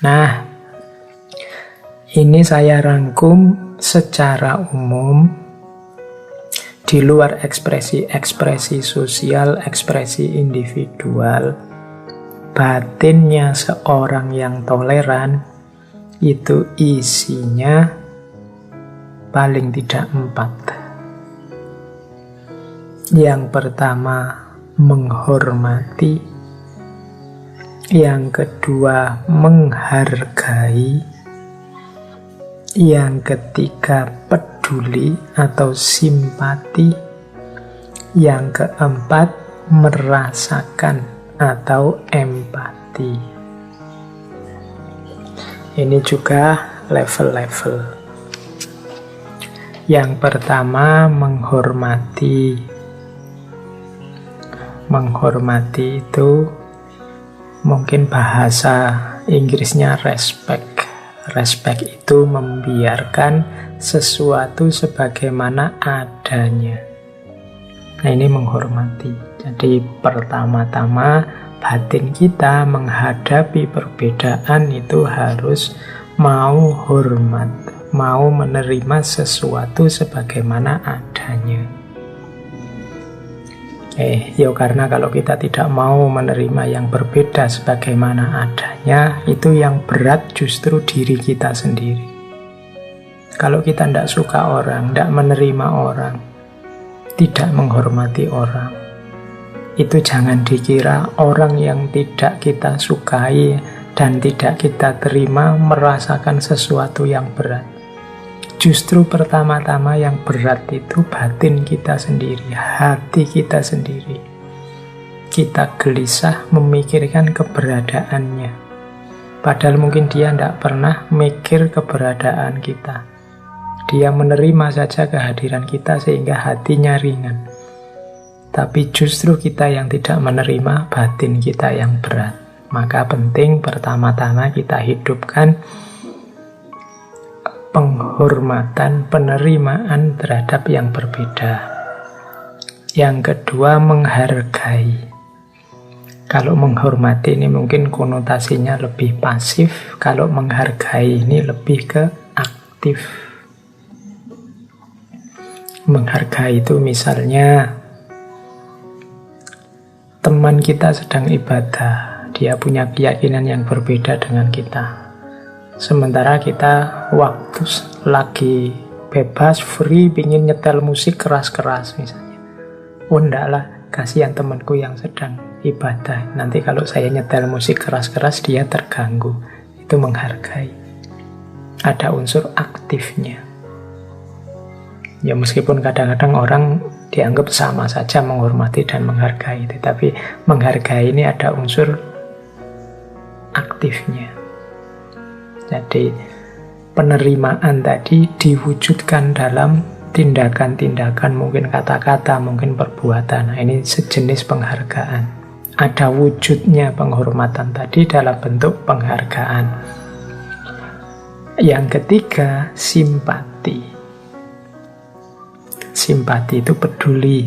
Nah, ini saya rangkum secara umum di luar ekspresi-ekspresi sosial, ekspresi individual. Batinnya seorang yang toleran itu isinya paling tidak 4. Yang pertama, menghormati. Yang kedua, menghargai. Yang ketiga, peduli atau simpati. Yang keempat, merasakan atau empati. Ini juga level-level. Yang pertama, menghormati. Menghormati itu mungkin bahasa Inggrisnya respect. Respect itu membiarkan sesuatu sebagaimana adanya. Nah, ini menghormati. Jadi pertama-tama batin kita menghadapi perbedaan itu harus mau hormat, mau menerima sesuatu sebagaimana adanya. Karena kalau kita tidak mau menerima yang berbeda sebagaimana adanya, itu yang berat justru diri kita sendiri. Kalau kita tidak suka orang, tidak menerima orang, tidak menghormati orang, itu jangan dikira orang yang tidak kita sukai dan tidak kita terima merasakan sesuatu yang berat. Justru pertama-tama yang berat itu batin kita sendiri, hati kita sendiri. Kita gelisah memikirkan keberadaannya. Padahal mungkin dia tidak pernah mikir keberadaan kita. Dia menerima saja kehadiran kita sehingga hatinya ringan. Tapi justru kita yang tidak menerima, batin kita yang berat. Maka penting pertama-tama kita hidupkan penghormatan, penerimaan terhadap yang berbeda. Yang kedua, menghargai. Kalau menghormati ini mungkin konotasinya lebih pasif, kalau menghargai ini lebih ke aktif. Menghargai itu misalnya teman kita sedang ibadah, dia punya keyakinan yang berbeda dengan kita. Sementara kita waktu lagi bebas, free, pingin nyetel musik keras-keras misalnya. Oh enggak lah, kasihan temanku yang sedang ibadah. Nanti kalau saya nyetel musik keras-keras dia terganggu. Itu menghargai. Ada unsur aktifnya. Ya meskipun kadang-kadang orang dianggap sama saja menghormati dan menghargai. Tetapi menghargai ini ada unsur aktifnya. Jadi penerimaan tadi diwujudkan dalam tindakan-tindakan, mungkin kata-kata, mungkin perbuatan. Nah, ini sejenis penghargaan. Ada wujudnya penghormatan tadi dalam bentuk penghargaan. Yang ketiga, simpati. Simpati itu peduli.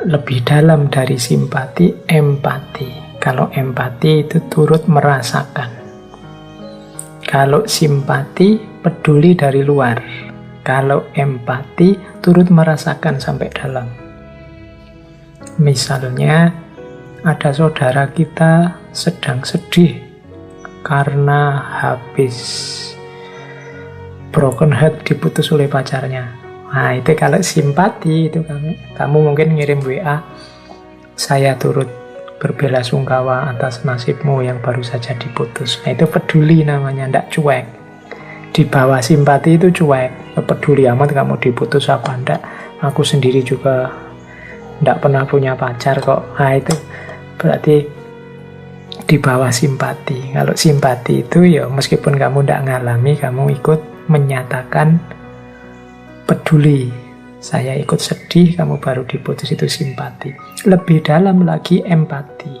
Lebih dalam dari simpati, empati. Kalau empati itu turut merasakan. Kalau simpati, peduli dari luar. Kalau empati, turut merasakan sampai dalam. Misalnya, ada saudara kita sedang sedih karena habis broken heart, diputus oleh pacarnya. Nah, itu kalau simpati, itu kamu mungkin ngirim WA, saya turut berbelasungkawa atas nasibmu yang baru saja diputus. Nah, itu peduli namanya, ndak cuek. Di bawah simpati itu cuek. Peduli amat kamu diputus apa ndak. Aku sendiri juga ndak pernah punya pacar kok. Nah, itu berarti di bawah simpati. Kalau simpati itu ya meskipun kamu ndak ngalami, kamu ikut menyatakan peduli. Saya ikut sedih, kamu baru diputus, itu simpati. Lebih dalam lagi empati.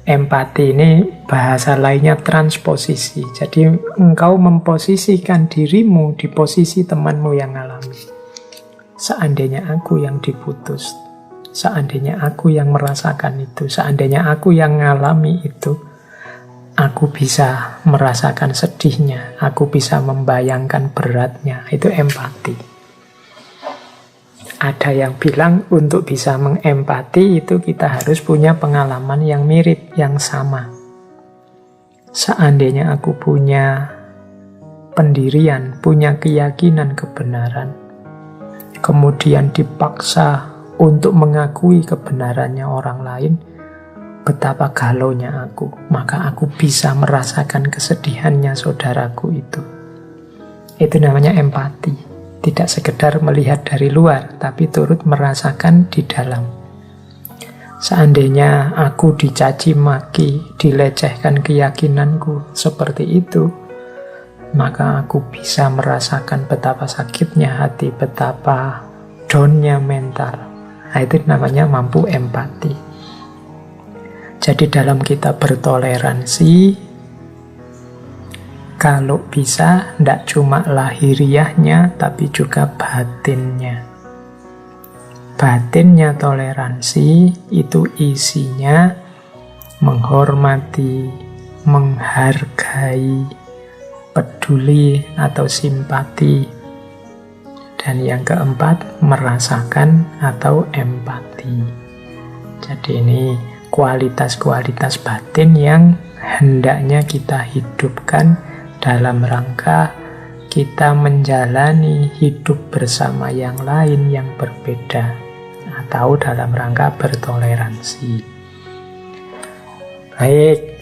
Empati ini bahasa lainnya transposisi. Jadi engkau memposisikan dirimu di posisi temanmu yang alami. Seandainya aku yang diputus, Seandainya aku yang merasakan itu, seandainya aku yang ngalami itu, aku bisa merasakan sedihnya, aku bisa membayangkan beratnya. Itu empati. Ada yang bilang untuk bisa mengempati itu kita harus punya pengalaman yang mirip, yang sama. Seandainya aku punya pendirian, punya keyakinan kebenaran, kemudian dipaksa untuk mengakui kebenarannya orang lain, betapa galaunya aku. Maka aku bisa merasakan kesedihannya saudaraku itu. Itu namanya empati. Tidak sekedar melihat dari luar, tapi turut merasakan di dalam. Seandainya aku dicaci maki, dilecehkan keyakinanku seperti itu, maka aku bisa merasakan betapa sakitnya hati, betapa down-nya mental. Nah, itu namanya mampu empati. Jadi dalam kita bertoleransi, kalau bisa, tidak cuma lahiriahnya, tapi juga batinnya. Batinnya toleransi, itu isinya menghormati, menghargai, peduli atau simpati. Dan yang keempat, merasakan atau empati. Jadi ini kualitas-kualitas batin yang hendaknya kita hidupkan dalam rangka kita menjalani hidup bersama yang lain yang berbeda, atau dalam rangka bertoleransi. Baik.